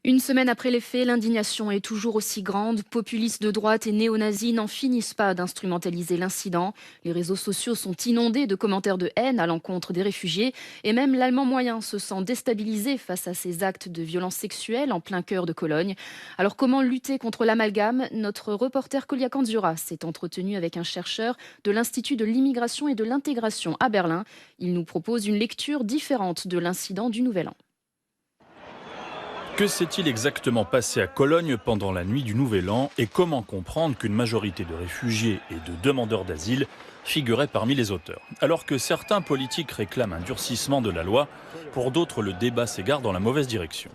Une semaine après les faits, l'indignation est toujours aussi grande. Populistes de droite et néo-nazis n'en finissent pas d'instrumentaliser l'incident. Les réseaux sociaux sont inondés de commentaires de haine à l'encontre des réfugiés. Et même l'Allemand moyen se sent déstabilisé face à ces actes de violence sexuelle en plein cœur de Cologne. Alors comment lutter contre l'amalgame? Notre reporter Kolia Kandzura s'est entretenu avec un chercheur de l'Institut de l'immigration et de l'intégration à Berlin. Il nous propose une lecture différente de l'incident du Nouvel An. Que s'est-il exactement passé à Cologne pendant la nuit du Nouvel An et comment comprendre qu'une majorité de réfugiés et de demandeurs d'asile figuraient parmi les auteurs? Alors que certains politiques réclament un durcissement de la loi, pour d'autres le débat s'égare dans la mauvaise direction.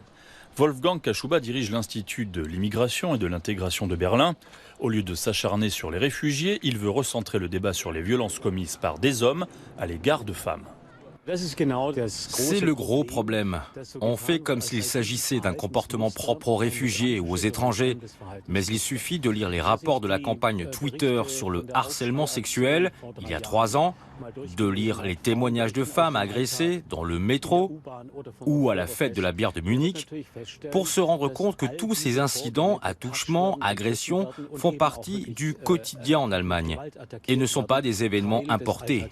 Wolfgang Kaschuba dirige l'Institut de l'immigration et de l'intégration de Berlin. Au lieu de s'acharner sur les réfugiés, il veut recentrer le débat sur les violences commises par des hommes à l'égard de femmes. C'est le gros problème. On fait comme s'il s'agissait d'un comportement propre aux réfugiés ou aux étrangers. Mais il suffit de lire les rapports de la campagne Twitter sur le harcèlement sexuel, il y a 3 ans, de lire les témoignages de femmes agressées dans le métro ou à la fête de la bière de Munich, pour se rendre compte que tous ces incidents, attouchements, agressions, font partie du quotidien en Allemagne et ne sont pas des événements importés.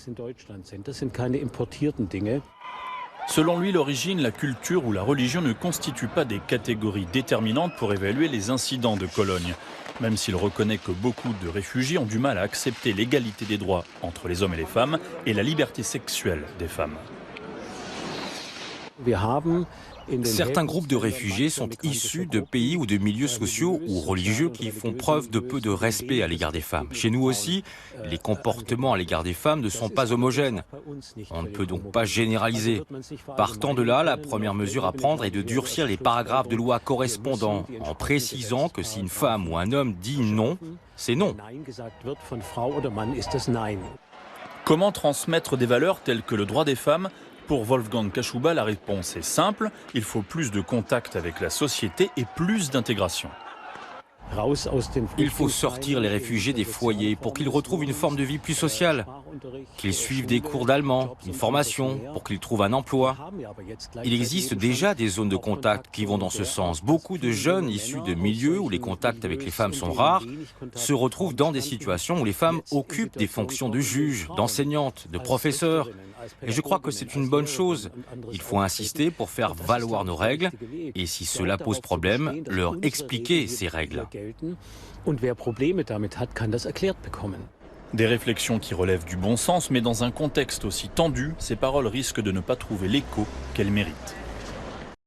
Selon lui, l'origine, la culture ou la religion ne constituent pas des catégories déterminantes pour évaluer les incidents de Cologne, même s'il reconnaît que beaucoup de réfugiés ont du mal à accepter l'égalité des droits entre les hommes et les femmes et la liberté sexuelle des femmes. Certains groupes de réfugiés sont issus de pays ou de milieux sociaux ou religieux qui font preuve de peu de respect à l'égard des femmes. Chez nous aussi, les comportements à l'égard des femmes ne sont pas homogènes. On ne peut donc pas généraliser. Partant de là, la première mesure à prendre est de durcir les paragraphes de loi correspondants, en précisant que si une femme ou un homme dit non, c'est non. Comment transmettre des valeurs telles que le droit des femmes? Pour Wolfgang Kaschuba, la réponse est simple, il faut plus de contact avec la société et plus d'intégration. Il faut sortir les réfugiés des foyers pour qu'ils retrouvent une forme de vie plus sociale, qu'ils suivent des cours d'allemand, une formation, pour qu'ils trouvent un emploi. Il existe déjà des zones de contact qui vont dans ce sens. Beaucoup de jeunes issus de milieux où les contacts avec les femmes sont rares se retrouvent dans des situations où les femmes occupent des fonctions de juge, d'enseignante, de professeur. Et je crois que c'est une bonne chose. Il faut insister pour faire valoir nos règles et si cela pose problème, leur expliquer ces règles. Des réflexions qui relèvent du bon sens, mais dans un contexte aussi tendu, ces paroles risquent de ne pas trouver l'écho qu'elles méritent.